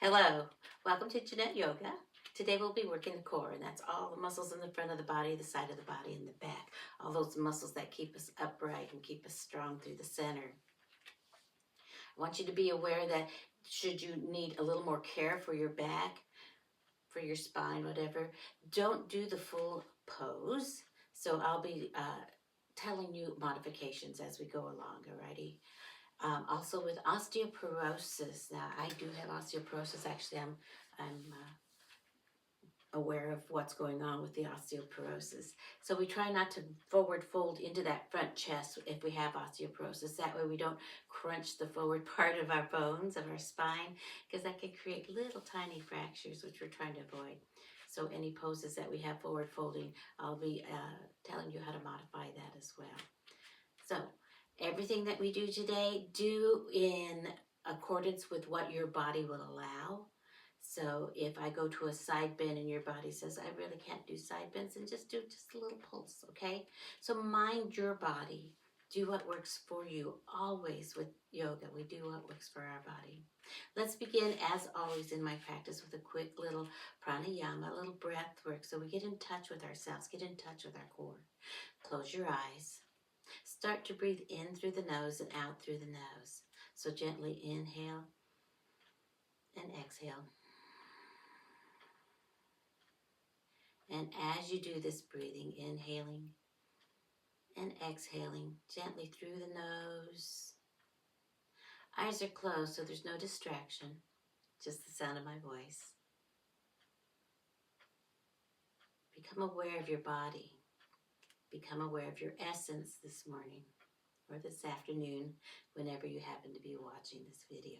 Hello, welcome to Jeanette Yoga. Today we'll be working the core, and that's all the muscles in the front of the body, the side of the body, and the back. All those muscles that keep us upright and keep us strong through the center. I want you to be aware that should you need a little more care for your back, for your spine, whatever, don't do the full pose. So I'll be telling you modifications as we go along, alrighty? Also with osteoporosis. Now I do have osteoporosis. Actually, I'm aware of what's going on with the osteoporosis. So we try not to forward fold into that front chest if we have osteoporosis. That way we don't crunch the forward part of our bones, of our spine, because that can create little tiny fractures, which we're trying to avoid. So any poses that we have forward folding, I'll be telling you how to modify that as well. So everything that we do today, do in accordance with what your body will allow. So if I go to a side bend and your body says, I really can't do side bends, then just do just a little pulse, okay? So mind your body. Do what works for you. Always with yoga, we do what works for our body. Let's begin, as always in my practice, with a quick little pranayama, a little breath work, so we get in touch with ourselves, get in touch with our core. Close your eyes. Start to breathe in through the nose and out through the nose. So gently inhale and exhale. And as you do this breathing, inhaling and exhaling gently through the nose. Eyes are closed, so there's no distraction, just the sound of my voice. Become aware of your body. Become aware of your essence this morning or this afternoon, whenever you happen to be watching this video.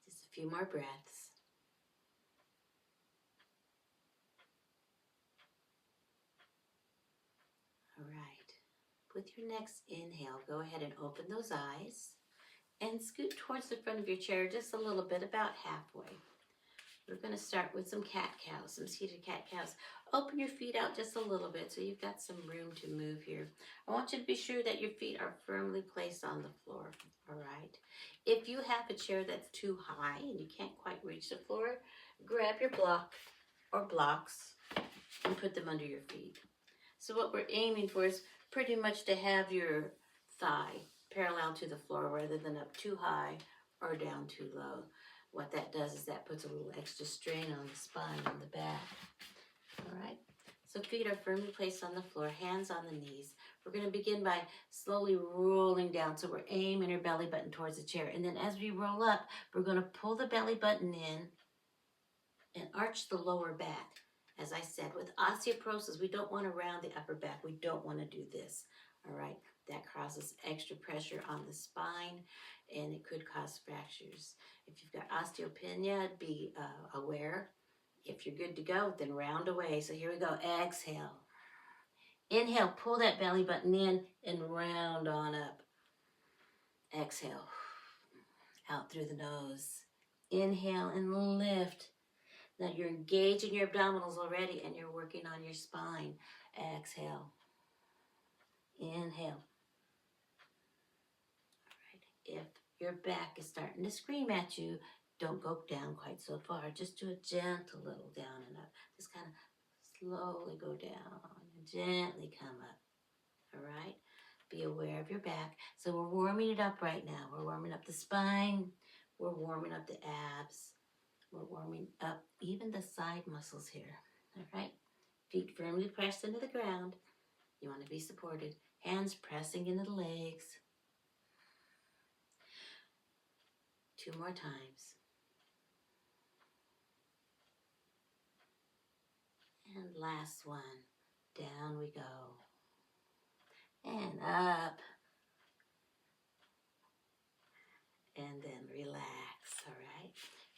Just a few more breaths. All right. With your next inhale, go ahead and open those eyes and scoot towards the front of your chair just a little bit, about halfway. We're going to start with some cat-cows, some seated cat-cows. Open your feet out just a little bit so you've got some room to move here. I want you to be sure that your feet are firmly placed on the floor, all right? If you have a chair that's too high and you can't quite reach the floor, grab your block or blocks and put them under your feet. So what we're aiming for is pretty much to have your thigh parallel to the floor rather than up too high or down too low. What that does is that puts a little extra strain on the spine and the back. All right, so feet are firmly placed on the floor, hands on the knees. We're going to begin by slowly rolling down. So we're aiming our belly button towards the chair. And then as we roll up, we're going to pull the belly button in and arch the lower back. As I said, with osteoporosis, we don't want to round the upper back. We don't want to do this, all right? That causes extra pressure on the spine, and it could cause fractures. If you've got osteopenia, be aware. If you're good to go, then round away. So here we go. Exhale. Inhale, pull that belly button in and round on up. Exhale. Out through the nose. Inhale and lift. Now you're engaging your abdominals already and you're working on your spine. Exhale. Inhale. All right. If your back is starting to scream at you, don't go down quite so far. Just do a gentle little down and up. Just kind of slowly go down and gently come up. All right. Be aware of your back. So we're warming it up right now. We're warming up the spine. We're warming up the abs. We're warming up even the side muscles here, all right? Feet firmly pressed into the ground. You want to be supported. Hands pressing into the legs. 2 more times. And last one. Down we go. And up. And then relax, all right?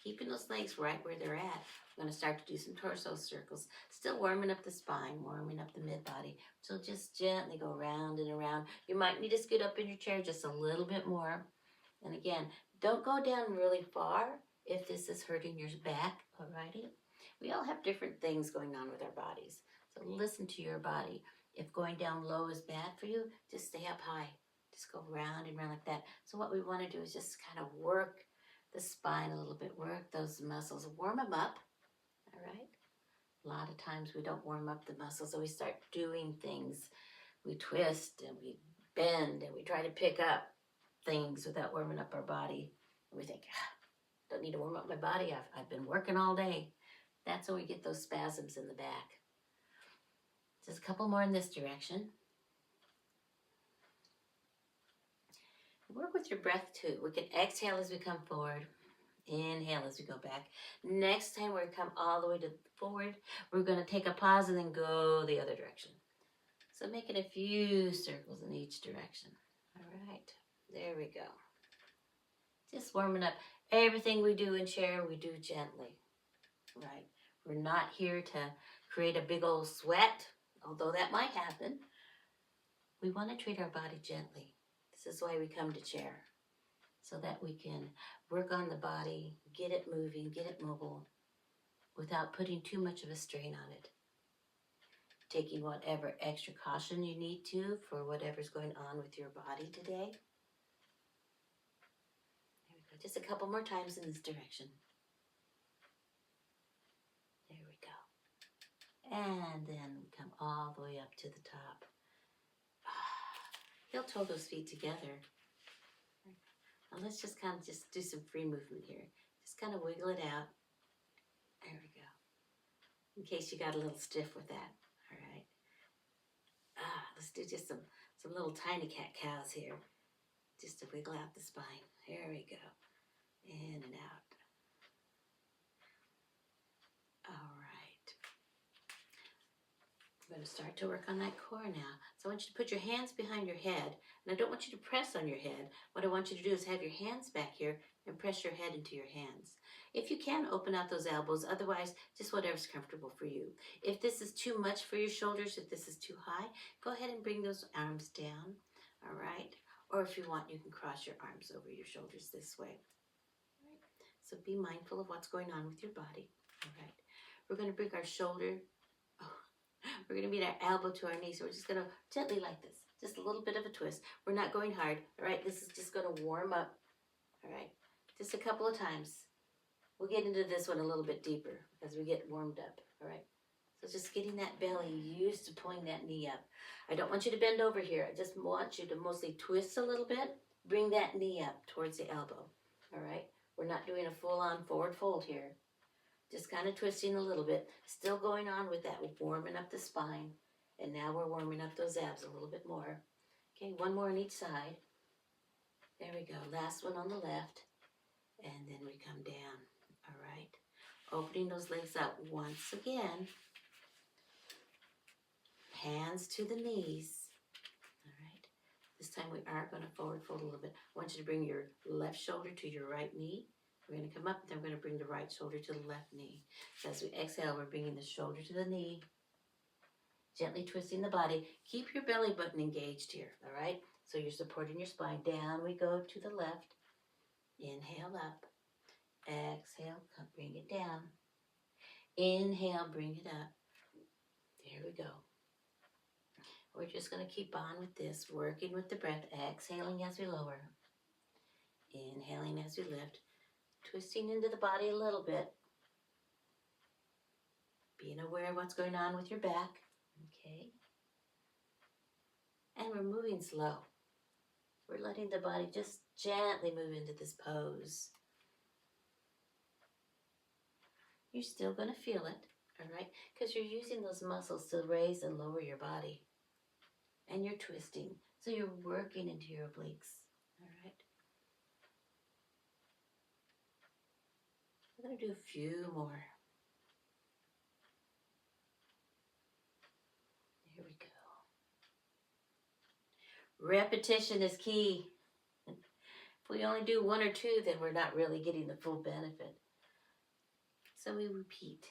Keeping those legs right where they're at. We're going to start to do some torso circles. Still warming up the spine, warming up the mid-body. So just gently go round and around. You might need to scoot up in your chair just a little bit more. And again, don't go down really far if this is hurting your back, all righty? We all have different things going on with our bodies. So listen to your body. If going down low is bad for you, just stay up high. Just go round and round like that. So what we want to do is just kind of work the spine a little bit, work those muscles, warm them up, all right? A lot of times we don't warm up the muscles, so we start doing things. We twist and we bend and we try to pick up things without warming up our body. And we think, don't need to warm up my body. I've been working all day. That's when we get those spasms in the back. Just a couple more in this direction. Work with your breath too. We can exhale as we come forward. Inhale as we go back. Next time we come all the way to forward, we're going to take a pause and then go the other direction. So making a few circles in each direction. All right, there we go. Just warming up. Everything we do and share, we do gently, right? We're not here to create a big old sweat, although that might happen. We want to treat our body gently. This is why we come to chair, so that we can work on the body, get it moving, get it mobile, without putting too much of a strain on it. Taking whatever extra caution you need to for whatever's going on with your body today. There we go. Just a couple more times in this direction. There we go. And then we come all the way up to the top. Heel toe those feet together. Now let's just kind of just do some free movement here. Just kind of wiggle it out. There we go. In case you got a little stiff with that. All right. Let's do just some little tiny cat-cows here. Just to wiggle out the spine. There we go. In and out. All right. I'm going to start to work on that core now. So I want you to put your hands behind your head. And I don't want you to press on your head. What I want you to do is have your hands back here and press your head into your hands. If you can, open out those elbows. Otherwise, just whatever's comfortable for you. If this is too much for your shoulders, if this is too high, go ahead and bring those arms down. All right? Or if you want, you can cross your arms over your shoulders this way. All right? So be mindful of what's going on with your body. All right? We're going to bring our shoulder. We're going to meet our elbow to our knee. So we're just going to gently like this. Just a little bit of a twist. We're not going hard. All right? This is just going to warm up. All right? Just a couple of times. We'll get into this one a little bit deeper as we get warmed up. All right? So just getting that belly used to pulling that knee up. I don't want you to bend over here. I just want you to mostly twist a little bit. Bring that knee up towards the elbow. All right? We're not doing a full-on forward fold here. Just kind of twisting a little bit. Still going on with that, warming up the spine. And now we're warming up those abs a little bit more. Okay, one more on each side. There we go. Last one on the left. And then we come down. All right. Opening those legs out once again. Hands to the knees. All right. This time we are going to forward fold a little bit. I want you to bring your left shoulder to your right knee. We're going to come up, and then we're going to bring the right shoulder to the left knee. So as we exhale, we're bringing the shoulder to the knee. Gently twisting the body. Keep your belly button engaged here, all right? So you're supporting your spine. Down we go to the left. Inhale up. Exhale, bring it down. Inhale, bring it up. There we go. We're just going to keep on with this, working with the breath, exhaling as we lower. Inhaling as we lift. Twisting into the body a little bit. Being aware of what's going on with your back. Okay. And we're moving slow. We're letting the body just gently move into this pose. You're still going to feel it, all right? Because you're using those muscles to raise and lower your body. And you're twisting. So you're working into your obliques, all right? We're going to do a few more. Here we go. Repetition is key. If we only do one or two, then we're not really getting the full benefit. So we repeat.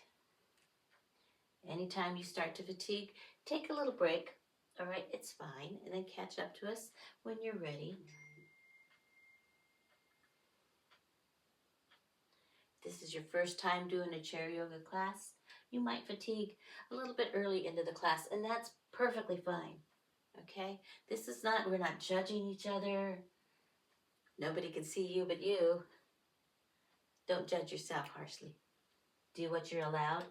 Anytime you start to fatigue, take a little break. All right, it's fine. And then catch up to us when you're ready. If this is your first time doing a chair yoga class, you might fatigue a little bit early into the class, and that's perfectly fine. okay? This is not, we're not judging each other. Nobody can see you but you. Don't judge yourself harshly. Do what you're allowed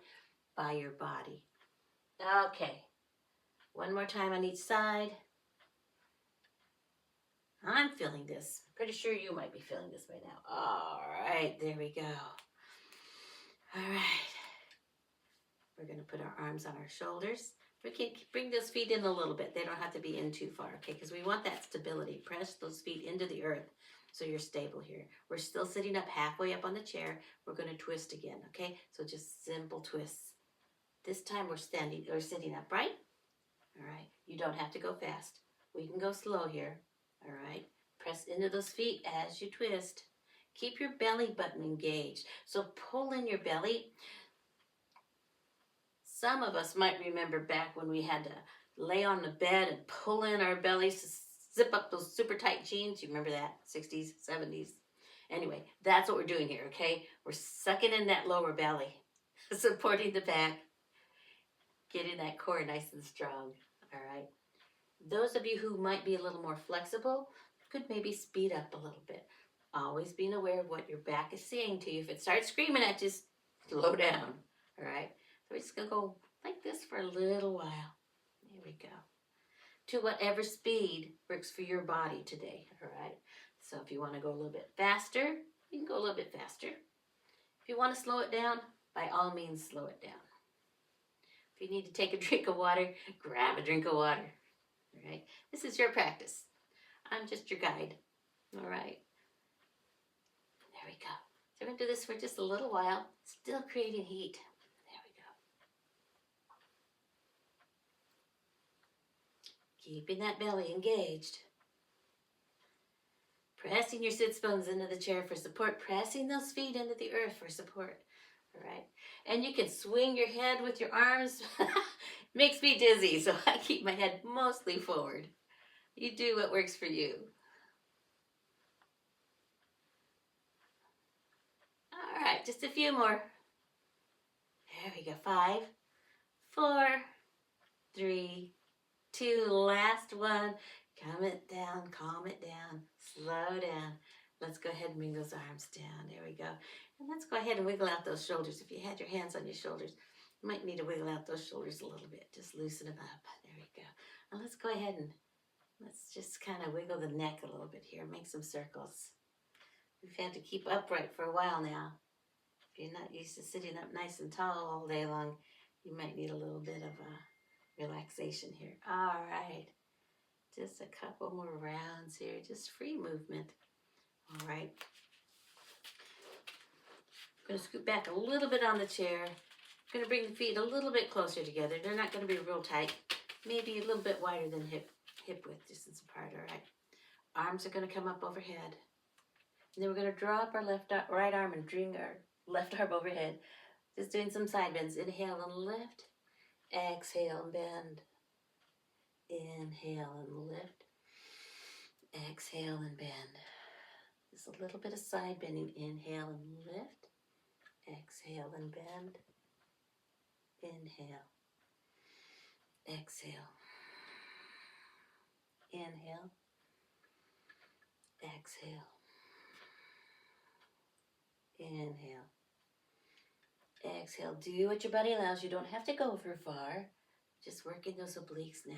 by your body. Okay. One more time on each side. I'm feeling this. Pretty sure you might be feeling this by now. All right, there we go. All right. We're going to put our arms on our shoulders. We can bring those feet in a little bit. They don't have to be in too far, okay? Because we want that stability. Press those feet into the earth so you're stable here. We're still sitting up halfway up on the chair. We're going to twist again, okay? So just simple twists. This time we're standing or sitting upright. All right. You don't have to go fast. We can go slow here. All right. Press into those feet as you twist. Keep your belly button engaged. So pull in your belly. Some of us might remember back when we had to lay on the bed and pull in our bellies to zip up those super tight jeans. You remember that? 60s, 70s. Anyway, that's what we're doing here, okay? We're sucking in that lower belly, supporting the back, getting that core nice and strong, all right? Those of you who might be a little more flexible could maybe speed up a little bit. Always being aware of what your back is saying to you. If it starts screaming at you, slow down, all right? So we're just going to go like this for a little while. There we go. To whatever speed works for your body today, all right? So if you want to go a little bit faster, you can go a little bit faster. If you want to slow it down, by all means, slow it down. If you need to take a drink of water, grab a drink of water, all right? This is your practice. I'm just your guide, all right? There we go. So we're going to do this for just a little while, still creating heat. Keeping that belly engaged. Pressing your sits bones into the chair for support. Pressing those feet into the earth for support. All right. And you can swing your head with your arms. Makes me dizzy, so I keep my head mostly forward. You do what works for you. All right, just a few more. There we go. 5, 4, 3, 2, last one. Calm it down, slow down. Let's go ahead and bring those arms down. There we go. And let's go ahead and wiggle out those shoulders. If you had your hands on your shoulders, you might need to wiggle out those shoulders a little bit. Just loosen them up. There we go. And let's go ahead and let's just kind of wiggle the neck a little bit here. Make some circles. We've had to keep upright for a while now. If you're not used to sitting up nice and tall all day long, you might need a little bit of relaxation here. All right. Just a couple more rounds here. Just free movement. All right. I'm going to scoot back a little bit on the chair. I'm going to bring the feet a little bit closer together. They're not going to be real tight. Maybe a little bit wider than hip width distance apart, all right? Arms are going to come up overhead. And then we're going to draw up our right arm and bring our left arm overhead. Just doing some side bends. Inhale and lift. Exhale and bend. Inhale and lift. Exhale and bend. Just a little bit of side bending. Inhale and lift. Exhale and bend. Inhale. Exhale. Inhale. Exhale. Inhale. Exhale. Do what your body allows. You don't have to go very far. Just working those obliques now.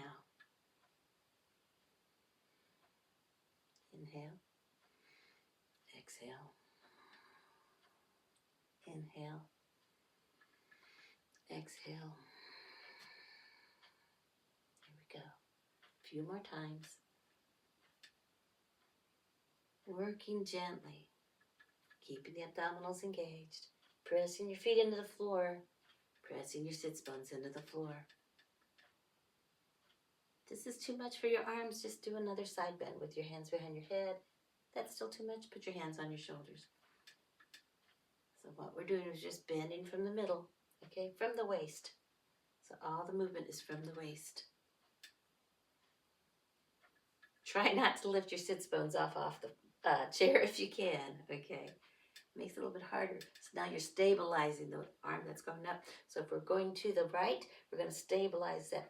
Inhale. Exhale. Inhale. Exhale. Here we go. A few more times. Working gently. Keeping the abdominals engaged. Pressing your feet into the floor. Pressing your sits bones into the floor. If this is too much for your arms, just do another side bend with your hands behind your head. If that's still too much, put your hands on your shoulders. So what we're doing is just bending from the middle, okay, from the waist. So all the movement is from the waist. Try not to lift your sits bones off the chair if you can, okay. Makes it a little bit harder. So now you're stabilizing the arm that's going up. So if we're going to the right, we're going to stabilize that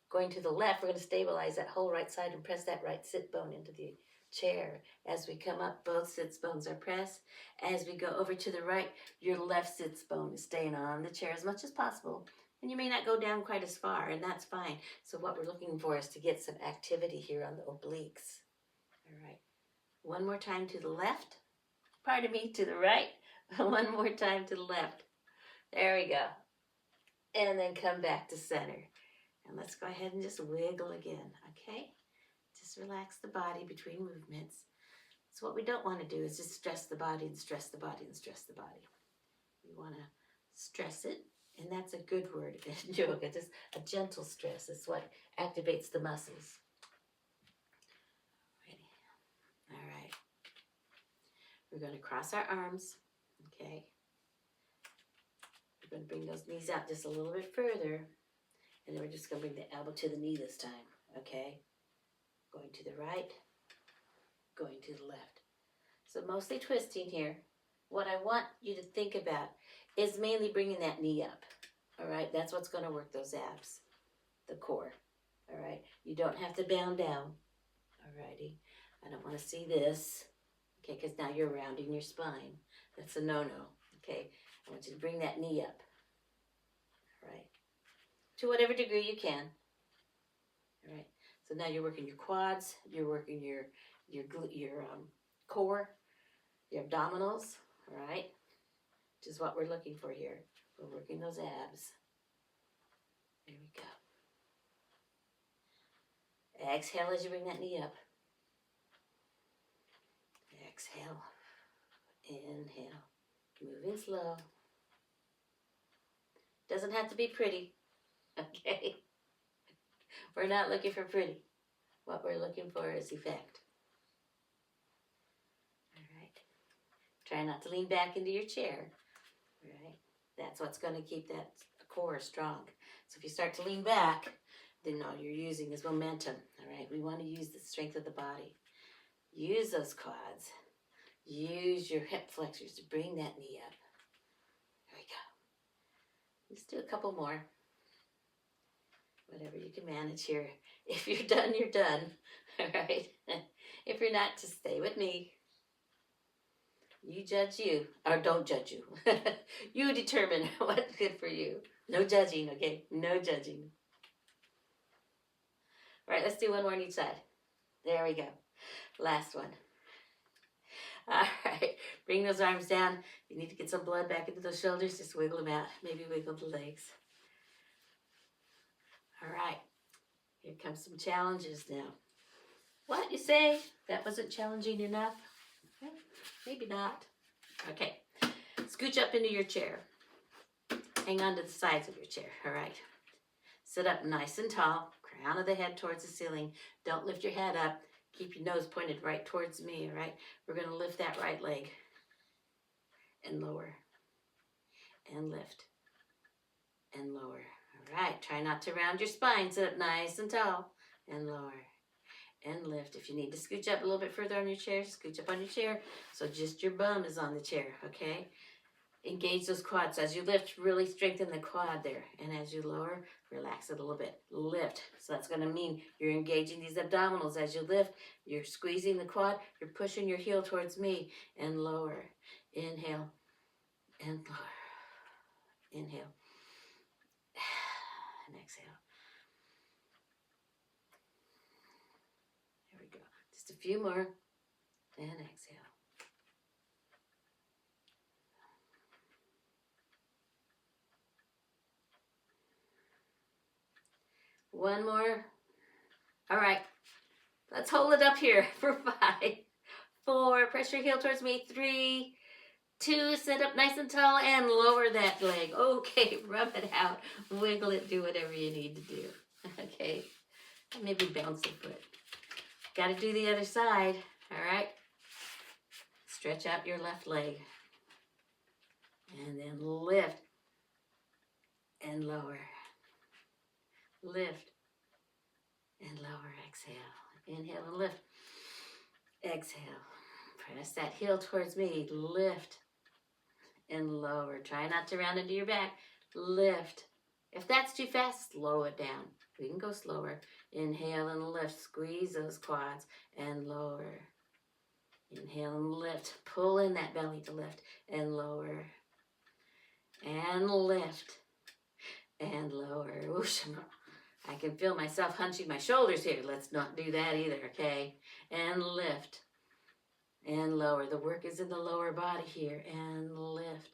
Going to the left, we're going to stabilize that whole right side and press that right sit bone into the chair. As we come up, both sits bones are pressed. As we go over to the right, your left sits bone is staying on the chair as much as possible. And you may not go down quite as far, and that's fine. So what we're looking for is to get some activity here on the obliques. All right. One more time to the left. Pardon me, to the right. One more time to the left. There we go. And then come back to center. And let's go ahead and just wiggle again, okay? Just relax the body between movements. So what we don't want to do is just stress the body and stress the body and stress the body. We want to stress it, and that's a good word in yoga. Just a gentle stress is what activates the muscles. Ready? All right. We're going to cross our arms, okay? We're going to bring those knees out just a little bit further, and then we're just going to bring the elbow to the knee this time, okay? Going to the right, going to the left. So mostly twisting here. What I want you to think about is mainly bringing that knee up, all right? That's what's going to work those abs, the core, all right? You don't have to bound down, all righty? I don't want to see this, okay, because now you're rounding your spine. That's a no-no, okay? I want you to bring that knee up, all right? To whatever degree you can, all right? So now you're working your quads, you're working your core, your abdominals, all right? Which is what we're looking for here. We're working those abs. There we go. Exhale as you bring that knee up. Exhale. Inhale. Moving slow. Doesn't have to be pretty, okay? We're not looking for pretty. What we're looking for is effect. All right. Try not to lean back into your chair. All right. That's what's going to keep that core strong. So if you start to lean back, then all you're using is momentum. All right. We want to use the strength of the body. Use those quads. Use your hip flexors to bring that knee up. There we go. Let's do a couple more. Whatever you can manage here. If you're done, you're done. All right. If you're not, just stay with me. You judge you, or don't judge you. You determine what's good for you. No judging, okay? No judging. All right, let's do one more on each side. There we go. Last one. All right, bring those arms down. You need to get some blood back into those shoulders. Just wiggle them out. Maybe wiggle the legs. All right, here comes some challenges now. What, you say? That wasn't challenging enough? Okay. Maybe not. Okay, scooch up into your chair. Hang on to the sides of your chair, all right? Sit up nice and tall, crown of the head towards the ceiling. Don't lift your head up. Keep your nose pointed right towards me, all right? We're going to lift that right leg and lower and lift and lower. All right, try not to round your spine. Sit up nice and tall and lower and lift. If you need to scooch up a little bit further on your chair, scooch up on your chair so just your bum is on the chair, okay? Engage those quads. As you lift, really strengthen the quad there. And as you lower, relax it a little bit. Lift. So that's going to mean you're engaging these abdominals. As you lift, you're squeezing the quad. You're pushing your heel towards me. And lower. Inhale. And lower. Inhale. And exhale. There we go. Just a few more. And exhale. One more. All right. Let's hold it up here for 5, 4. Press your heel towards me. 3, 2. Sit up nice and tall and lower that leg. Okay. Rub it out. Wiggle it. Do whatever you need to do. Okay. And maybe bounce the foot. Got to do the other side. All right. Stretch out your left leg. And then lift. And lower. Lift and lower. Exhale. Inhale and lift. Exhale. Press that heel towards me. Lift and lower. Try not to round into your back. Lift. If that's too fast, slow it down. We can go slower. Inhale and lift. Squeeze those quads and lower. Inhale and lift. Pull in that belly to lift and lower. And lift. And lower. Whoosh. I can feel myself hunching my shoulders here. Let's not do that either, okay? And lift. And lower. The work is in the lower body here. And lift.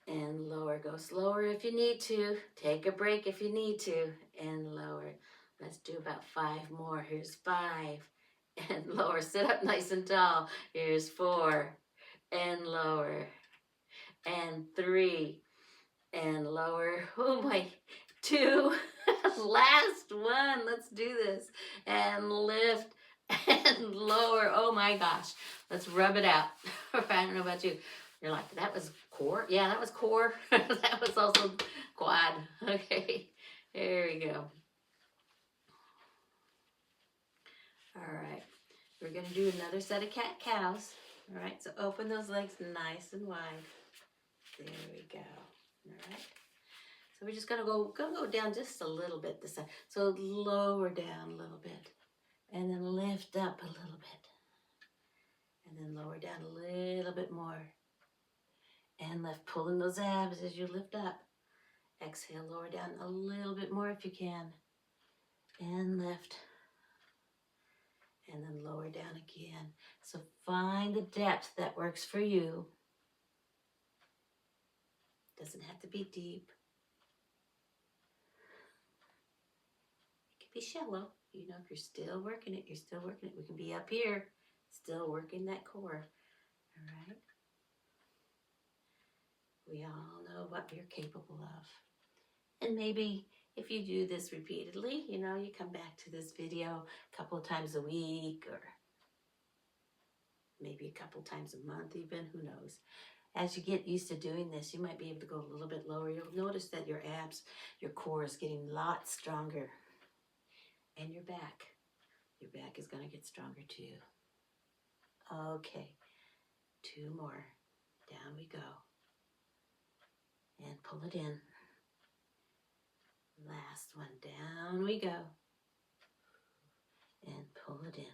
And lower. Go slower if you need to. Take a break if you need to. And lower. Let's do about 5 more. Here's 5. And lower. Sit up nice and tall. Here's 4. And lower. And 3. And lower. Oh my. 2. Last one. Let's do this. And lift. And lower. Oh my gosh. Let's rub it out. I don't know about you. You're like, that was core? Yeah, that was core. That was also quad. Okay. There we go. All right. We're going to do another set of cat-cows. All right. So open those legs nice and wide. There we go. All right. So we're just going to go down just a little bit this side. So lower down a little bit. And then lift up a little bit. And then lower down a little bit more. And lift, pulling those abs as you lift up. Exhale, lower down a little bit more if you can. And lift. And then lower down again. So find the depth that works for you. Doesn't have to be deep. It can be shallow. You know, if you're still working it, you're still working it. We can be up here, still working that core. All right. We all know what you're capable of. And maybe if you do this repeatedly, you know, you come back to this video a couple of times a week or maybe a couple times a month even, who knows. As you get used to doing this, you might be able to go a little bit lower. You'll notice that your abs, your core is getting lots stronger. And your back is going to get stronger too. Okay, 2 more. Down we go. And pull it in. Last one, down we go. And pull it in.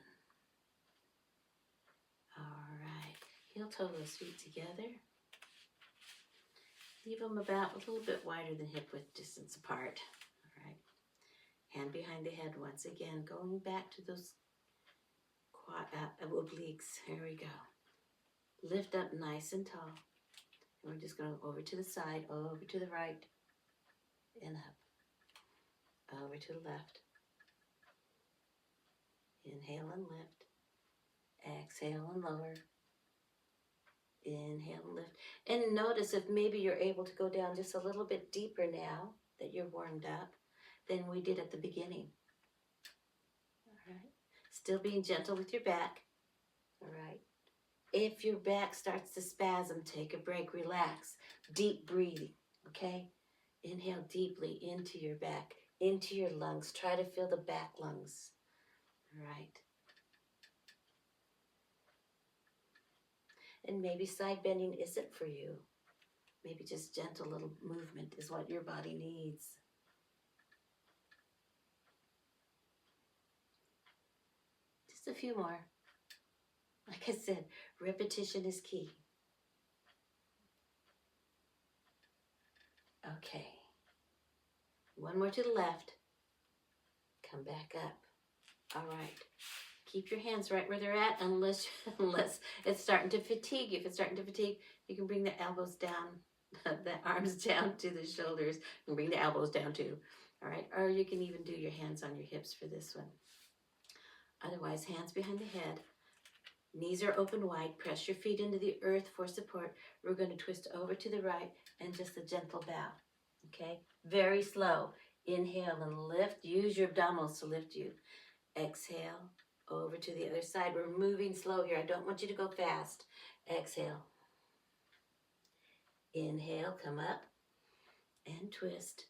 All right, heel toe those feet together. Leave them about a little bit wider than hip width distance apart. All right, hand behind the head once again, going back to those obliques. Here we go. Lift up nice and tall. And we're just going over to the side, over to the right, and up. Over to the left. Inhale and lift. Exhale and lower. Inhale and lift. And notice if maybe you're able to go down just a little bit deeper now that you're warmed up than we did at the beginning. All right. Still being gentle with your back. All right. If your back starts to spasm, take a break, relax. Deep breathing, okay? Inhale deeply into your back, into your lungs. Try to feel the back lungs. All right. And maybe side bending isn't for you. Maybe just gentle little movement is what your body needs. Just a few more. Like I said, repetition is key. Okay. 1 more to the left. Come back up. All right. Keep your hands right where they're at unless it's starting to fatigue. If it's starting to fatigue, you can bring the elbows down, the arms down to the shoulders, and bring the elbows down too. All right. Or you can even do your hands on your hips for this one. Otherwise, hands behind the head. Knees are open wide. Press your feet into the earth for support. We're going to twist over to the right and just a gentle bow. Okay? Very slow. Inhale and lift. Use your abdominals to lift you. Exhale. Over to the other side. We're moving slow here. I don't want you to go fast. Exhale. Inhale. Come up and twist.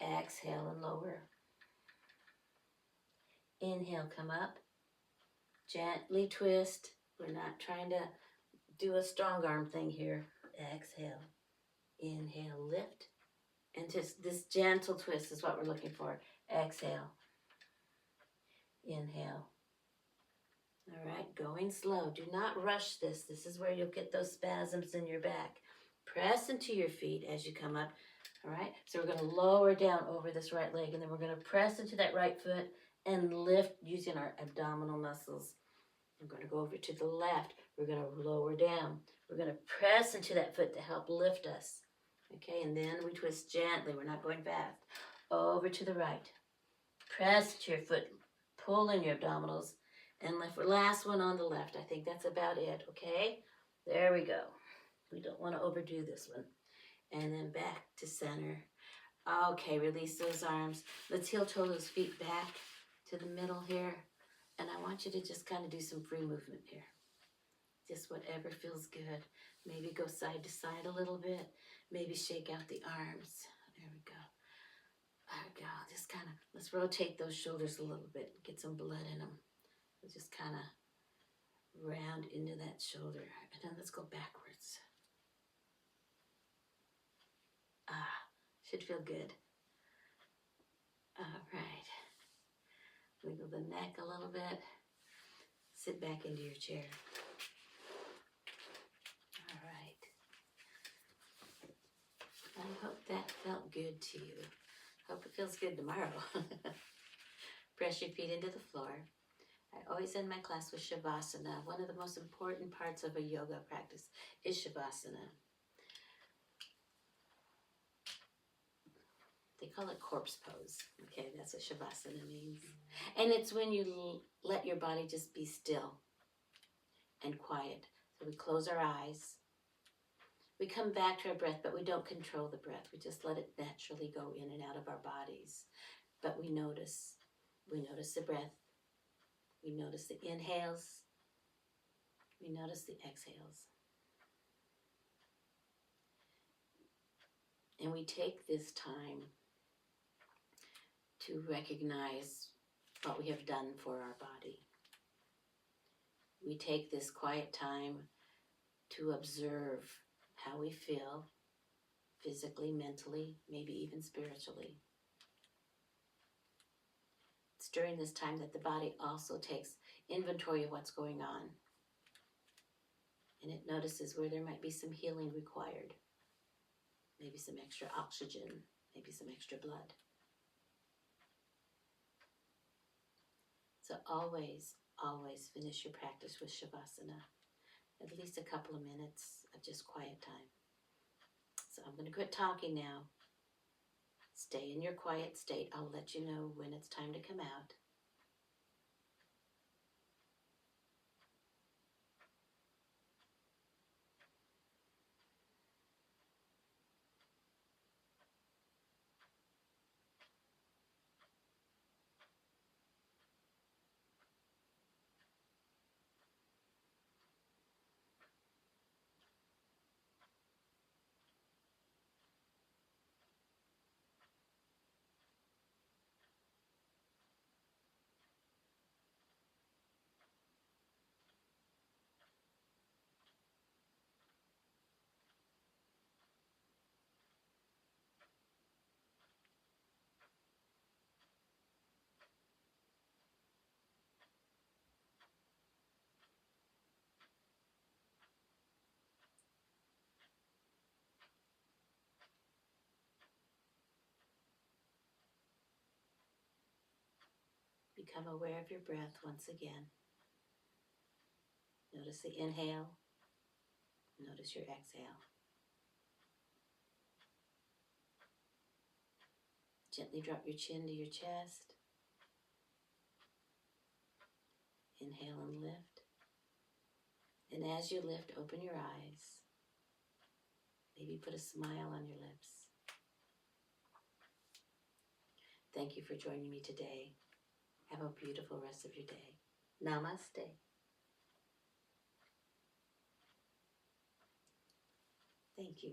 Exhale and lower. Inhale. Come up. Gently twist. We're not trying to do a strong arm thing here. Exhale. Inhale, lift. And just this gentle twist is what we're looking for. Exhale. Inhale. All right, going slow. Do not rush this. This is where you'll get those spasms in your back. Press into your feet as you come up. All right, so we're going to lower down over this right leg, and then we're going to press into that right foot and lift using our abdominal muscles. We're going to go over to the left. We're going to lower down. We're going to press into that foot to help lift us. Okay, and then we twist gently. We're not going fast. Over to the right. Press to your foot. Pull in your abdominals. And lift. Last one on the left. I think that's about it, okay? There we go. We don't want to overdo this one. And then back to center. Okay, release those arms. Let's heel toe those feet back to the middle here. And I want you to just kind of do some free movement here. Just whatever feels good. Maybe go side to side a little bit. Maybe shake out the arms. There we go. There we go. Just kind of, let's rotate those shoulders a little bit. Get some blood in them. We'll just kind of round into that shoulder. And then let's go backwards. Should feel good. All right. Wiggle the neck a little bit. Sit back into your chair. All right. I hope that felt good to you. Hope it feels good tomorrow. Press your feet into the floor. I always end my class with Shavasana. One of the most important parts of a yoga practice is Shavasana. They call it corpse pose. Okay, that's what Shavasana means. And it's when you let your body just be still and quiet. So we close our eyes. We come back to our breath, but we don't control the breath. We just let it naturally go in and out of our bodies. But we notice. We notice the breath. We notice the inhales. We notice the exhales. And we take this time to recognize what we have done for our body. We take this quiet time to observe how we feel physically, mentally, maybe even spiritually. It's during this time that the body also takes inventory of what's going on. And it notices where there might be some healing required. Maybe some extra oxygen, maybe some extra blood. So always, always finish your practice with Shavasana. At least a couple of minutes of just quiet time. So I'm going to quit talking now. Stay in your quiet state. I'll let you know when it's time to come out. Become aware of your breath once again. Notice the inhale. Notice your exhale. Gently drop your chin to your chest. Inhale and lift. And as you lift, open your eyes. Maybe put a smile on your lips. Thank you for joining me today. Have a beautiful rest of your day. Namaste. Thank you.